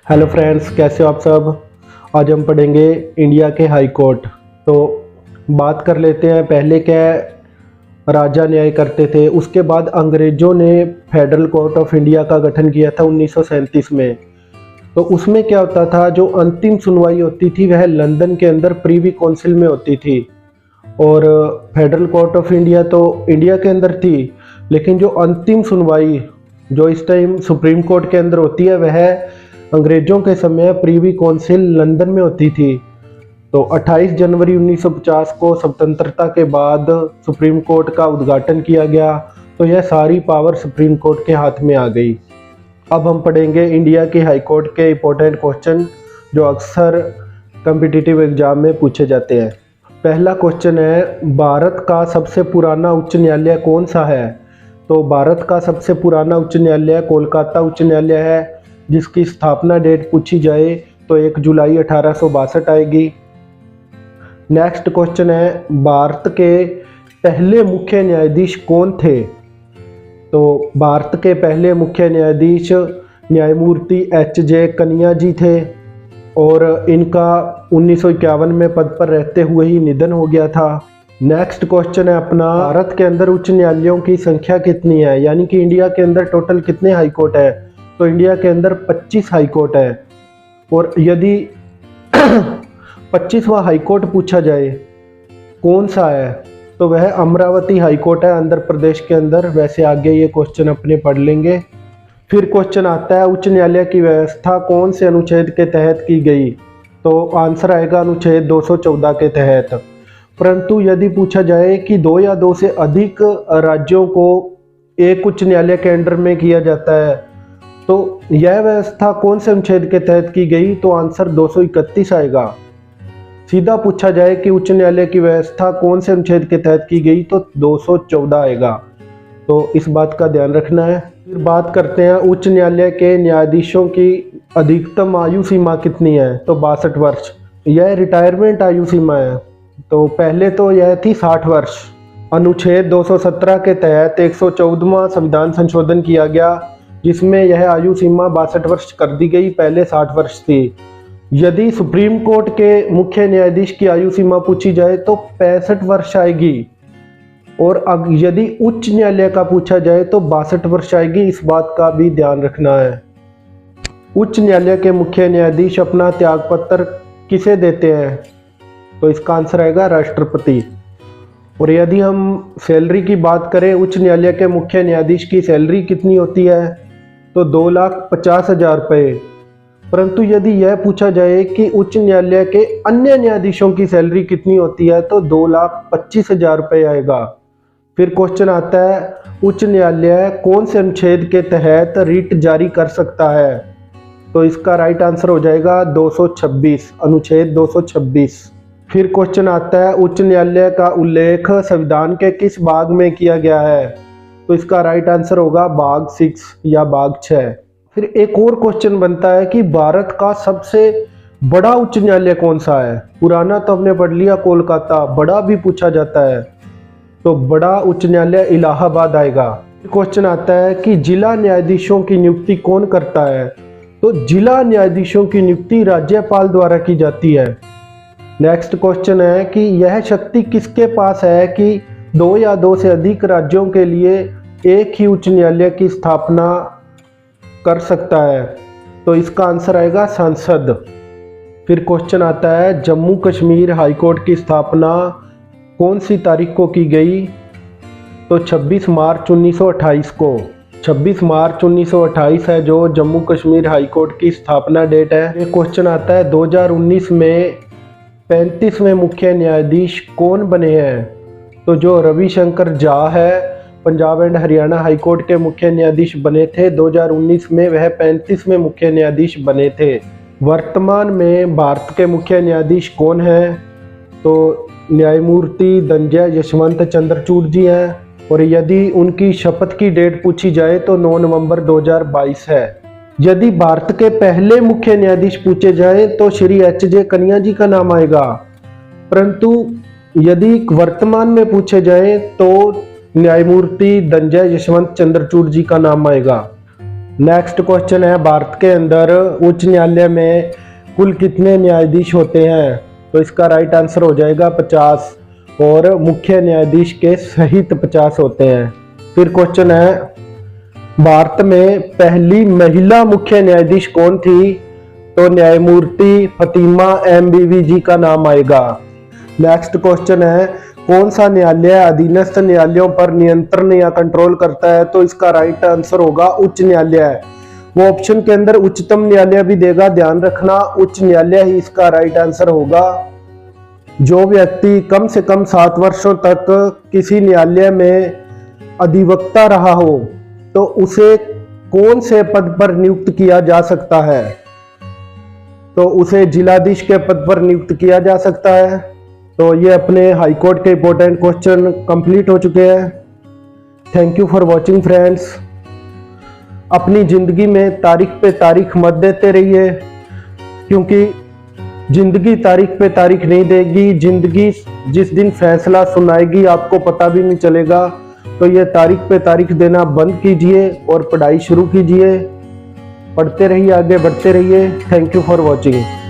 Hello friends, कैसे हो आप सब। आज हम पढ़ेंगे इंडिया के हाई कोर्ट। तो बात कर लेते हैं, पहले क्या राजा न्याय करते थे। उसके बाद अंग्रेज़ों ने फेडरल कोर्ट ऑफ इंडिया का गठन किया था 1937 में। तो उसमें क्या होता था, जो अंतिम सुनवाई होती थी वह लंदन के अंदर प्रीवी काउंसिल में होती थी। और फेडरल कोर्ट ऑफ इंडिया तो इंडिया के अंदर थी, लेकिन जो अंतिम सुनवाई जो इस टाइम सुप्रीम कोर्ट के अंदर होती है वह अंग्रेजों के समय प्रीवी काउंसिल लंदन में होती थी। तो 28 जनवरी 1950 को स्वतंत्रता के बाद सुप्रीम कोर्ट का उद्घाटन किया गया। तो यह सारी पावर सुप्रीम कोर्ट के हाथ में आ गई। अब हम पढ़ेंगे इंडिया की हाई कोर्ट के इम्पोर्टेंट क्वेश्चन जो अक्सर कम्पिटिटिव एग्जाम में पूछे जाते हैं। पहला क्वेश्चन है, भारत का सबसे पुराना उच्च न्यायालय कौन सा है। तो भारत का सबसे पुराना उच्च न्यायालय कोलकाता उच्च न्यायालय है, जिसकी स्थापना डेट पूछी जाए तो 1 जुलाई 1862 आएगी। नेक्स्ट क्वेश्चन है, भारत के पहले मुख्य न्यायाधीश कौन थे। तो भारत के पहले मुख्य न्यायाधीश न्यायमूर्ति एच.जे. कनिया जी थे और इनका 1951 में पद पर रहते हुए ही निधन हो गया था। नेक्स्ट क्वेश्चन है अपना, भारत के अंदर उच्च न्यायालयों की संख्या कितनी है, यानी कि इंडिया के अंदर टोटल कितने हाई कोर्ट है। तो इंडिया के अंदर 25 हाई कोर्ट है। और यदि 25वां हाई कोर्ट पूछा जाए कौन सा है, तो वह अमरावती हाई कोर्ट है आंध्र प्रदेश के अंदर। वैसे आगे ये क्वेश्चन अपने पढ़ लेंगे। फिर क्वेश्चन आता है, उच्च न्यायालय की व्यवस्था कौन से अनुच्छेद के तहत की गई। तो आंसर आएगा अनुच्छेद 214 के तहत। परंतु यदि पूछा जाए कि 2 या 2 से अधिक राज्यों को एक उच्च न्यायालय के अंडर में किया जाता है, तो यह व्यवस्था कौन से अनुच्छेद के तहत की गई, तो आंसर 231 आएगा। सीधा पूछा जाए कि उच्च न्यायालय की व्यवस्था कौन से अनुच्छेद के तहत की गई, तो 214 आएगा। तो इस बात का ध्यान रखना है। फिर बात करते हैं, उच्च न्यायालय के न्यायाधीशों की अधिकतम आयु सीमा कितनी है। तो 62 वर्ष। यह रिटायरमेंट आयु सीमा है। तो पहले तो यह थी 60 वर्ष। अनुच्छेद 217 के तहत 114वां संविधान संशोधन किया गया, जिसमें यह आयु सीमा 62 वर्ष कर दी गई, पहले 60 वर्ष थी। यदि सुप्रीम कोर्ट के मुख्य न्यायाधीश की आयु सीमा पूछी जाए तो 65 वर्ष आएगी। और अब यदि उच्च न्यायालय का पूछा जाए तो 62 वर्ष आएगी। इस बात का भी ध्यान रखना है। उच्च न्यायालय के मुख्य न्यायाधीश अपना त्यागपत्र किसे देते हैं, तो इसका आंसर आएगा राष्ट्रपति। और यदि हम सैलरी की बात करें, उच्च न्यायालय के मुख्य न्यायाधीश की सैलरी कितनी होती है, तो 2,50,000 रुपये। परंतु यदि यह पूछा जाए कि उच्च न्यायालय के अन्य न्यायाधीशों की सैलरी कितनी होती है, तो 2,25,000 रुपये आएगा। फिर क्वेश्चन आता है, उच्च न्यायालय कौन से अनुच्छेद के तहत रिट जारी कर सकता है, तो इसका राइट आंसर हो जाएगा 226, अनुच्छेद 226। फिर क्वेश्चन आता है, उच्च न्यायालय का उल्लेख संविधान के किस भाग में किया गया है, तो इसका राइट आंसर होगा भाग 6 या भाग 6। फिर एक और क्वेश्चन बनता है कि भारत का सबसे बड़ा उच्च न्यायालय कौन सा है। पुराना तो हमने पढ़ लिया कोलकाता, बड़ा भी पूछा जाता है, तो बड़ा उच्च न्यायालय इलाहाबाद आएगा। क्वेश्चन आता है कि जिला न्यायाधीशों की नियुक्ति कौन करता है, तो जिला न्यायाधीशों की नियुक्ति राज्यपाल द्वारा की जाती है। नेक्स्ट क्वेश्चन है कि यह शक्ति किसके पास है कि 2 या 2 से अधिक राज्यों के लिए एक ही उच्च न्यायालय की स्थापना कर सकता है, तो इसका आंसर आएगा संसद। फिर क्वेश्चन आता है, जम्मू कश्मीर हाई कोर्ट की स्थापना कौन सी तारीख को की गई, तो 26 मार्च 1928 को। 26 मार्च 1928 है जो जम्मू कश्मीर हाई कोर्ट की स्थापना डेट है। ये क्वेश्चन आता है, 2019 में 35वें मुख्य न्यायाधीश कौन बने हैं, तो जो रविशंकर झा है Punjab and Haryana high court के मुख्य न्यायाधीश बने थे। 2019 में वह 35वें मुख्य न्यायाधीश बने थे। वर्तमान में भारत के मुख्य न्यायाधीश कौन हैं, तो न्यायमूर्ति धनंजय यशवंत चंद्रचूड़ जी हैं। और यदि उनकी शपथ की डेट पूछी जाए तो 9 नवंबर 2022 है। यदि भारत के पहले मुख्य न्यायाधीश पूछे जाए तो श्री एच.जे. कनिया जी का नाम आएगा। परंतु यदि वर्तमान में पूछे जाए तो न्यायमूर्ति धनंजय यशवंत चंद्रचूड़ जी का नाम आएगा। नेक्स्ट क्वेश्चन है, भारत के अंदर उच्च न्यायालय में कुल कितने न्यायाधीश होते हैं? तो इसका राइट आंसर हो जाएगा 50 और मुख्य न्यायाधीश के सहित 50 होते हैं। फिर क्वेश्चन है, भारत में पहली महिला मुख्य न्यायाधीश कौन थी? तो न्यायमूर्ति फतिमा MBV जी का नाम आएगा। नेक्स्ट क्वेश्चन है, कौन सा न्यायालय अधीनस्थ न्यायालयों पर नियंत्रण या कंट्रोल करता है? तो इसका राइट आंसर होगा उच्च न्यायालय। वो ऑप्शन के अंदर उच्चतम न्यायालय भी देगा, ध्यान रखना, उच्च न्यायालय ही इसका राइट आंसर होगा। जो व्यक्ति कम से कम 7 वर्षों तक किसी न्यायालय में अधिवक्ता रहा हो तो उसे कौन से पद पर नियुक्त किया जा सकता है? तो उसे जिलाधीश के पद पर नियुक्त किया जा सकता है। तो ये अपने हाई कोर्ट के इंपॉर्टेंट क्वेश्चन कंप्लीट हो चुके हैं। Thank you for watching friends. अपनी जिंदगी में तारीख पे तारीख मत देते रहिए, क्योंकि जिंदगी तारीख पे तारीख नहीं देगी। जिंदगी जिस दिन फैसला सुनाएगी आपको पता भी नहीं चलेगा। तो ये तारीख पे तारीख देना बंद कीजिए और पढ़ाई शुरू कीजिए। पढ़ते रहिए, आगे बढ़ते रहिए। Thank you for watching.